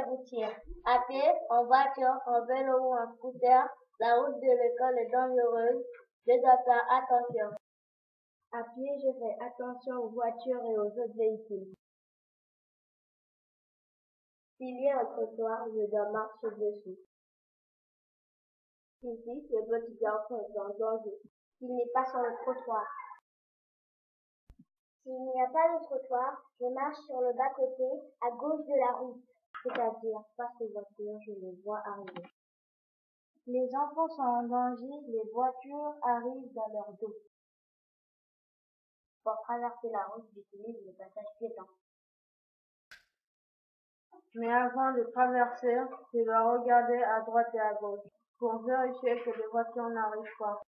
routière. À pied, en voiture, en vélo ou en scooter, la route de l'école est dangereuse. Je dois faire attention. À pied, je fais attention aux voitures et aux autres véhicules. S'il y a un trottoir, je dois marcher dessus. Ici, le petit garçon est en danger. Il n'est pas sur le trottoir. S'il n'y a pas de trottoir, je marche sur le bas-côté, à gauche de la route, c'est-à-dire face aux voitures, je les vois arriver. Les enfants sont en danger, les voitures arrivent dans leur dos. Pour traverser la route, j'utilise le passage piéton. Mais avant de traverser, je dois regarder à droite et à gauche pour vérifier que les voitures n'arrivent pas.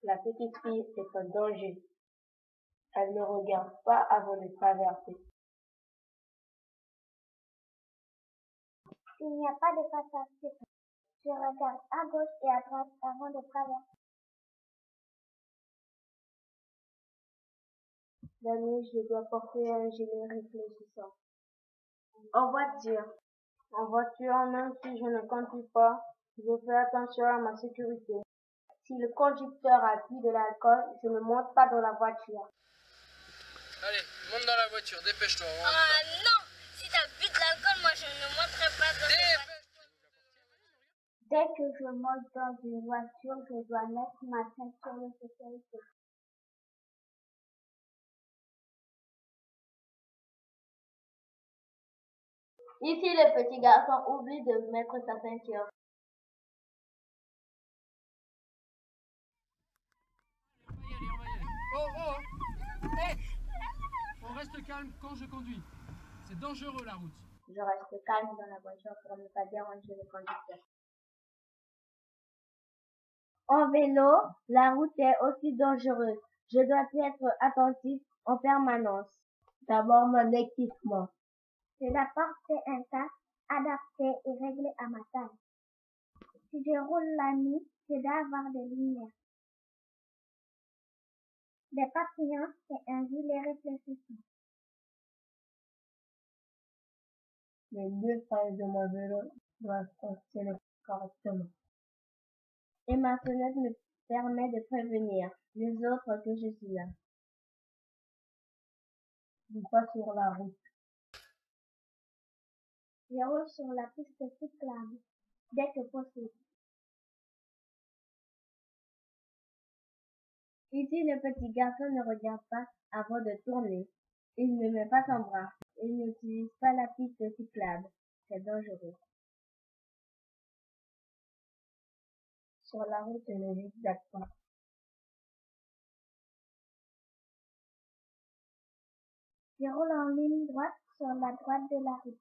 La petite fille est en danger. Elle ne regarde pas avant de traverser. Il n'y a pas de passage piéton. Je regarde à gauche et à droite avant de traverser. La nuit, je dois porter un gilet réfléchissant. En voiture, même si je ne conduis pas, je fais attention à ma sécurité. Si le conducteur a bu de l'alcool, je ne monte pas dans la voiture. Allez, monte dans la voiture, dépêche-toi. Ah non! Si t'as bu de l'alcool, moi je ne monterai pas dans la voiture. Dès que je monte dans une voiture, je dois mettre ma ceinture de sécurité. Ici, le petit garçon oublie de mettre sa ceinture. On va y aller. Oh! Hey! On reste calme quand je conduis. C'est dangereux la route. Je reste calme dans la voiture pour ne pas déranger le conducteur. En vélo, la route est aussi dangereuse. Je dois être attentif en permanence. D'abord, mon équipement. Je dois porter un casque adapté et réglé à ma taille. Si je roule la nuit, je dois avoir des lumières, des papillons et un gilet réfléchissant. Les deux phases de mon vélo doivent fonctionner correctement. Et ma sonnette me permet de prévenir les autres que je suis là. Je passe sur la route. Je roule sur la piste cyclable dès que possible. Ici, le petit garçon ne regarde pas avant de tourner. Il ne met pas son bras. Il n'utilise pas la piste cyclable. C'est dangereux. Sur la route, je ne zigzague pas. Je roule en ligne droite sur la droite de la route.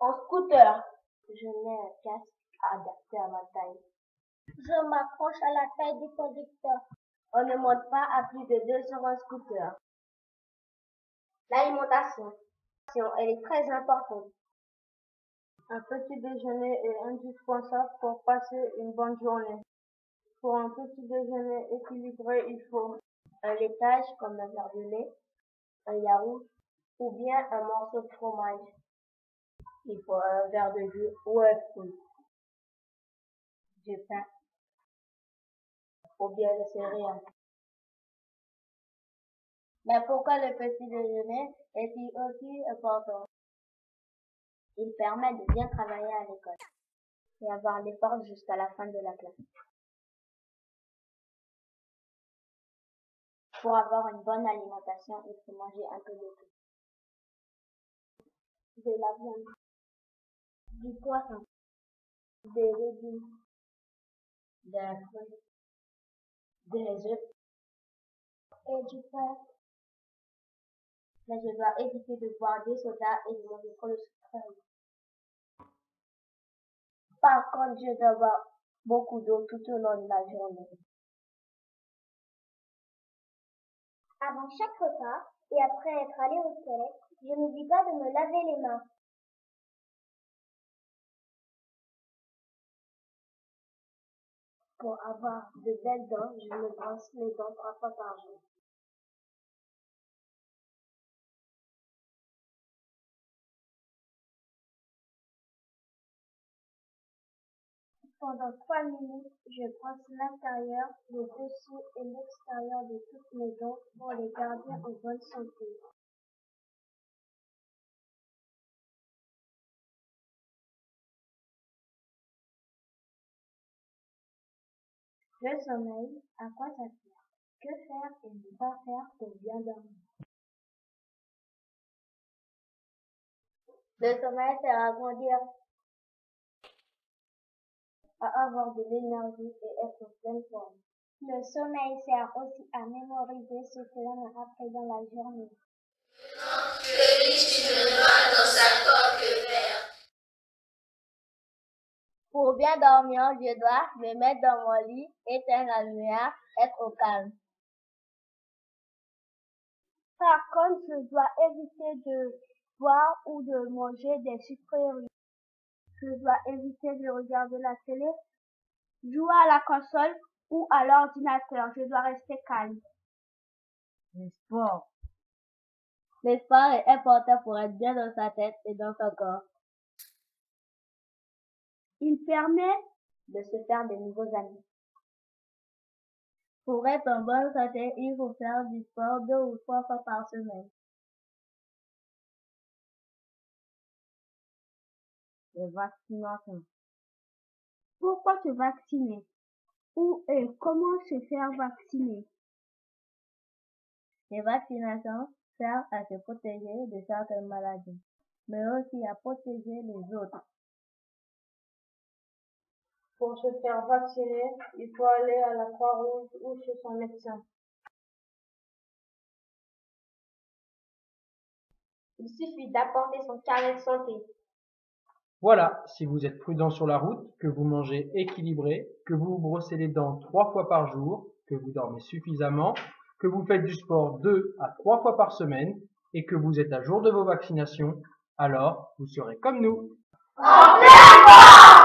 En scooter, je mets un casque adapté à ma taille. Je m'accroche à la taille du conducteur. On ne monte pas à plus de 2 sur un scooter. L'alimentation, elle est très importante. Un petit déjeuner est indispensable pour passer une bonne journée. Pour un petit déjeuner équilibré, il faut un laitage comme un verre de lait, un yaourt ou bien un morceau de fromage. Il faut un verre de jus ou un fruit, du pain ou bien des céréales. Mais pourquoi le petit déjeuner est-il aussi important? Il permet de bien travailler à l'école et avoir les forces jusqu'à la fin de la classe. Pour avoir une bonne alimentation, il faut manger un peu de tout. De la viande, du poisson, des légumes, des fruits, des œufs et du pain. Mais je dois éviter de boire des sodas et de manger trop de sucre. Par contre, je dois boire beaucoup d'eau tout au long de la journée. Avant chaque repas et après être allé aux toilettes, je n'oublie pas de me laver les mains. Pour avoir de belles dents, je me brosse les dents 3 fois par jour. Pendant 3 minutes, je brosse l'intérieur, le dessus et l'extérieur de toutes mes dents pour les garder en bonne santé. Le sommeil, à quoi ça sert? Que faire et ne pas faire pour bien dormir? Le sommeil sert à grandir, à avoir de l'énergie et être en pleine forme. Le sommeil sert aussi à mémoriser ce que l'on a appris dans la journée. Que dis-tu de noir dans sa porte que faire? Pour bien dormir, je dois me mettre dans mon lit, éteindre la lumière, être au calme. Par contre, je dois éviter de boire ou de manger des sucreries. Je dois éviter de regarder la télé, jouer à la console ou à l'ordinateur. Je dois rester calme. Le sport. Le sport est important pour être bien dans sa tête et dans son corps. Il permet de se faire de nouveaux amis. Pour être en bonne santé, il faut faire du sport 2 ou 3 fois par semaine. Les vaccinations. Pourquoi se vacciner? Où et comment se faire vacciner? Les vaccinations servent à se protéger de certaines maladies, mais aussi à protéger les autres. Pour se faire vacciner, il faut aller à la Croix-Rouge ou chez son médecin. Il suffit d'apporter son carnet de santé. Voilà, si vous êtes prudent sur la route, que vous mangez équilibré, que vous vous brossez les dents 3 fois par jour, que vous dormez suffisamment, que vous faites du sport 2 à 3 fois par semaine et que vous êtes à jour de vos vaccinations, alors vous serez comme nous. En pleine forme!